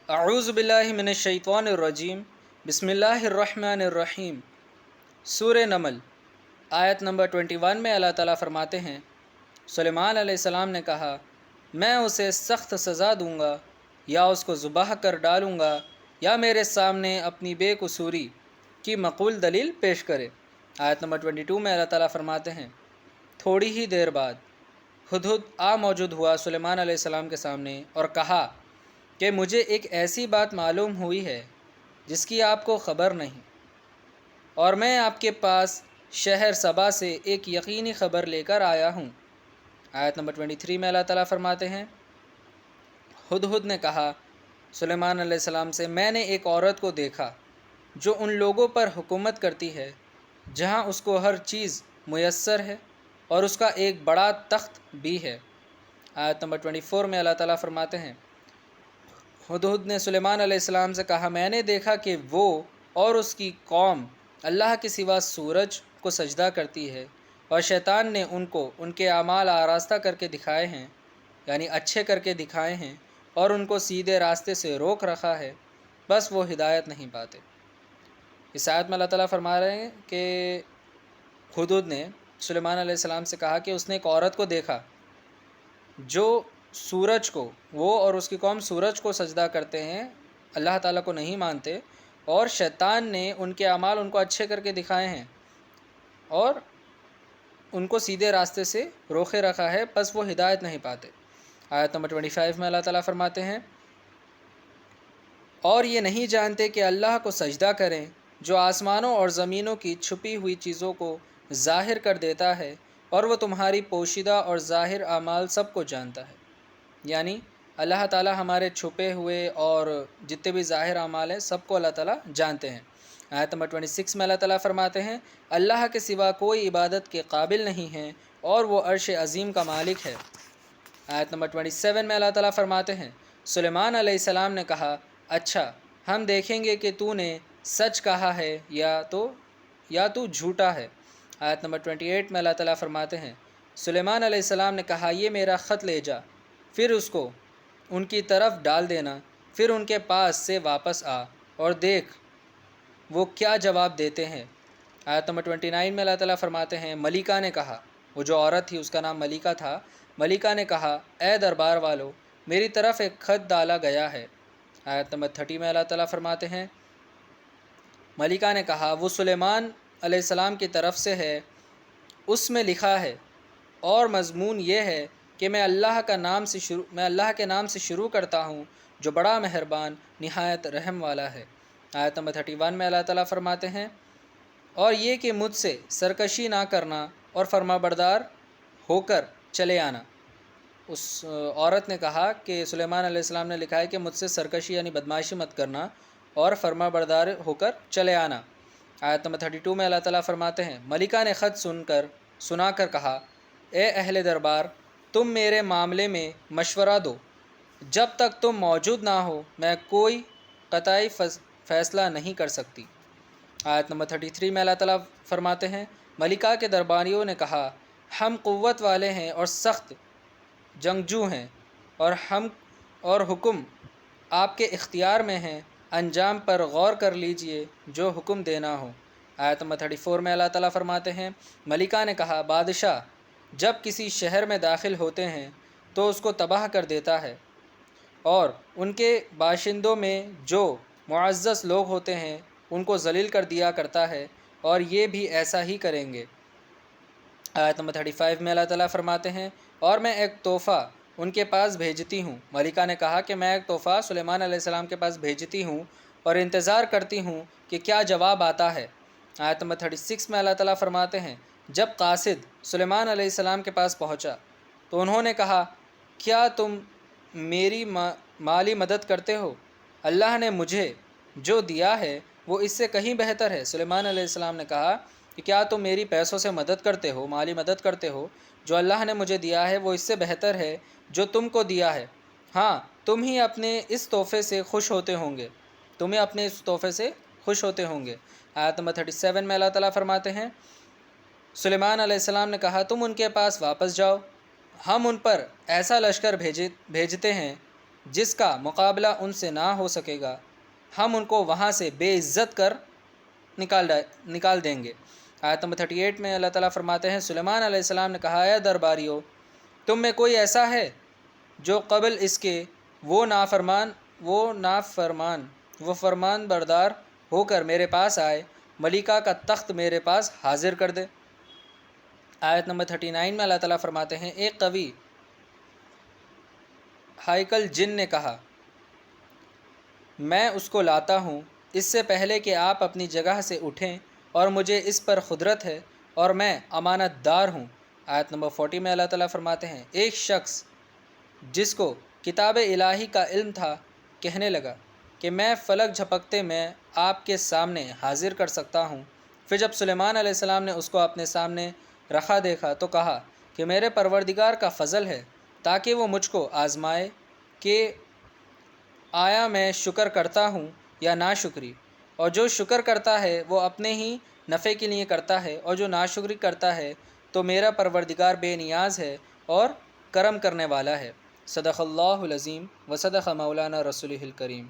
اعوذ باللہ من الشیطان الرجیم بسم اللہ الرحمن الرحیم۔ سورہ نمل آیت نمبر 21 میں اللہ تعالیٰ فرماتے ہیں، سلیمان علیہ السلام نے کہا میں اسے سخت سزا دوں گا یا اس کو ذبح کر ڈالوں گا یا میرے سامنے اپنی بے قصوری کی معقول دلیل پیش کرے۔ آیت نمبر 22 میں اللہ تعالیٰ فرماتے ہیں، تھوڑی ہی دیر بعد ہدہد موجود ہوا سلیمان علیہ السلام کے سامنے اور کہا کہ مجھے ایک ایسی بات معلوم ہوئی ہے جس کی آپ کو خبر نہیں، اور میں آپ کے پاس شہر سبا سے ایک یقینی خبر لے کر آیا ہوں۔ آیت نمبر 23 میں اللہ تعالیٰ فرماتے ہیں، ہدہد نے کہا سلیمان علیہ السلام سے، میں نے ایک عورت کو دیکھا جو ان لوگوں پر حکومت کرتی ہے جہاں اس کو ہر چیز میسر ہے اور اس کا ایک بڑا تخت بھی ہے۔ آیت نمبر 24 میں اللہ تعالیٰ فرماتے ہیں، ہدہد نے سلیمان علیہ السلام سے کہا میں نے دیکھا کہ وہ اور اس کی قوم اللہ کے سوا سورج کو سجدہ کرتی ہے، اور شیطان نے ان کو ان کے اعمال آراستہ کر کے دکھائے ہیں، یعنی اچھے کر کے دکھائے ہیں، اور ان کو سیدھے راستے سے روک رکھا ہے، بس وہ ہدایت نہیں پاتے۔ اس آیت میں اللہ تعالیٰ فرما رہے ہیں کہ ہدہد نے سلیمان علیہ السلام سے کہا کہ اس نے ایک عورت کو دیکھا جو سورج کو، وہ اور اس کی قوم سورج کو سجدہ کرتے ہیں، اللہ تعالیٰ کو نہیں مانتے، اور شیطان نے ان کے اعمال ان کو اچھے کر کے دکھائے ہیں اور ان کو سیدھے راستے سے روکے رکھا ہے، بس وہ ہدایت نہیں پاتے۔ آیت نمبر 25 میں اللہ تعالیٰ فرماتے ہیں، اور یہ نہیں جانتے کہ اللہ کو سجدہ کریں جو آسمانوں اور زمینوں کی چھپی ہوئی چیزوں کو ظاہر کر دیتا ہے، اور وہ تمہاری پوشیدہ اور ظاہر اعمال سب کو جانتا ہے۔ یعنی اللہ تعالیٰ ہمارے چھپے ہوئے اور جتنے بھی ظاہر اعمال ہیں سب کو اللہ تعالیٰ جانتے ہیں۔ آیت نمبر 26 میں اللہ تعالیٰ فرماتے ہیں، اللہ کے سوا کوئی عبادت کے قابل نہیں ہے اور وہ عرش عظیم کا مالک ہے۔ آیت نمبر 27 میں اللہ تعالیٰ فرماتے ہیں، سلیمان علیہ السلام نے کہا اچھا ہم دیکھیں گے کہ تو نے سچ کہا ہے یا تو جھوٹا ہے۔ آیت نمبر 28 میں اللہ تعالیٰ فرماتے ہیں، سلیمان علیہ السلام نے کہا یہ میرا خط لے جا، پھر اس کو ان کی طرف ڈال دینا، پھر ان کے پاس سے واپس آ اور دیکھ وہ کیا جواب دیتے ہیں۔ آیت نمبر 29 میں اللہ تعالیٰ فرماتے ہیں، ملکہ نے کہا، وہ جو عورت تھی اس کا نام ملکہ تھا، ملکہ نے کہا اے دربار والو میری طرف ایک خط ڈالا گیا ہے۔ آیت نمبر 30 میں اللہ تعالیٰ فرماتے ہیں، ملکہ نے کہا وہ سلیمان علیہ السلام کی طرف سے ہے، اس میں لکھا ہے اور مضمون یہ ہے کہ میں اللہ کے نام سے شروع کرتا ہوں جو بڑا مہربان نہایت رحم والا ہے۔ آیت نمبر 31 میں اللہ تعالیٰ فرماتے ہیں، اور یہ کہ مجھ سے سرکشی نہ کرنا اور فرما بردار ہو کر چلے آنا۔ اس عورت نے کہا کہ سلیمان علیہ السلام نے لکھا ہے کہ مجھ سے سرکشی یعنی بدمعاشی مت کرنا اور فرما بردار ہو کر چلے آنا۔ آیت نمبر 32 میں اللہ تعالیٰ فرماتے ہیں، ملکہ نے خط سنا کر کہا اے اہل دربار تم میرے معاملے میں مشورہ دو، جب تک تم موجود نہ ہو میں کوئی قطعی فیصلہ نہیں کر سکتی۔ آیت نمبر 33 میں اللہ تعالیٰ فرماتے ہیں، ملکہ کے درباریوں نے کہا ہم قوت والے ہیں اور سخت جنگجو ہیں، اور حکم آپ کے اختیار میں ہیں، انجام پر غور کر لیجئے جو حکم دینا ہو۔ آیت نمبر 34 میں اللہ تعالیٰ فرماتے ہیں، ملکہ نے کہا بادشاہ جب کسی شہر میں داخل ہوتے ہیں تو اس کو تباہ کر دیتا ہے، اور ان کے باشندوں میں جو معزز لوگ ہوتے ہیں ان کو ذلیل کر دیا کرتا ہے، اور یہ بھی ایسا ہی کریں گے۔ آیت نمبر 35 میں اللہ تعالیٰ فرماتے ہیں، اور میں ایک تحفہ ان کے پاس بھیجتی ہوں۔ ملکہ نے کہا کہ میں ایک تحفہ سلیمان علیہ السلام کے پاس بھیجتی ہوں اور انتظار کرتی ہوں کہ کیا جواب آتا ہے۔ آیت نمبر 36 میں اللہ تعالیٰ فرماتے ہیں، جب قاصد سلیمان علیہ السلام کے پاس پہنچا تو انہوں نے کہا کیا تم میری مالی مدد کرتے ہو؟ اللہ نے مجھے جو دیا ہے وہ اس سے کہیں بہتر ہے۔ سلیمان علیہ السلام نے کہا کہ کیا تم میری پیسوں سے مدد کرتے ہو، مالی مدد کرتے ہو؟ جو اللہ نے مجھے دیا ہے وہ اس سے بہتر ہے جو تم کو دیا ہے، ہاں تم ہی اپنے اس تحفے سے خوش ہوتے ہوں گے، تمہیں اپنے اس تحفے سے خوش ہوتے ہوں گے۔ آیت نمبر 37 میں اللہ تعالیٰ فرماتے ہیں، سلیمان علیہ السلام نے کہا تم ان کے پاس واپس جاؤ، ہم ان پر ایسا لشکر بھیجتے ہیں جس کا مقابلہ ان سے نہ ہو سکے گا، ہم ان کو وہاں سے بے عزت کر نکال دیں گے۔ آیت نمبر 38 میں اللہ تعالیٰ فرماتے ہیں، سلیمان علیہ السلام نے کہا، اے درباریو، تم میں کوئی ایسا ہے جو قبل اس کے وہ فرمان بردار ہو کر میرے پاس آئے، ملکہ کا تخت میرے پاس حاضر کر دے۔ آیت نمبر 39 میں اللہ تعالیٰ فرماتے ہیں، ایک قوی ہائیکل جن نے کہا، میں اس کو لاتا ہوں اس سے پہلے کہ آپ اپنی جگہ سے اٹھیں، اور مجھے اس پر قدرت ہے اور میں امانت دار ہوں۔ آیت نمبر 40 میں اللہ تعالیٰ فرماتے ہیں، ایک شخص جس کو کتاب الہی کا علم تھا کہنے لگا کہ میں فلک جھپکتے میں آپ کے سامنے حاضر کر سکتا ہوں۔ پھر جب سلیمان علیہ السلام نے اس کو اپنے سامنے رکھا دیکھا تو کہا کہ میرے پروردگار کا فضل ہے تاکہ وہ مجھ کو آزمائے کہ آیا میں شکر کرتا ہوں یا ناشکری، اور جو شکر کرتا ہے وہ اپنے ہی نفع کے لیے کرتا ہے، اور جو ناشکری کرتا ہے تو میرا پروردگار بے نیاز ہے اور کرم کرنے والا ہے۔ صدق اللہ العظیم و صدق مولانا رسولہ الکریم۔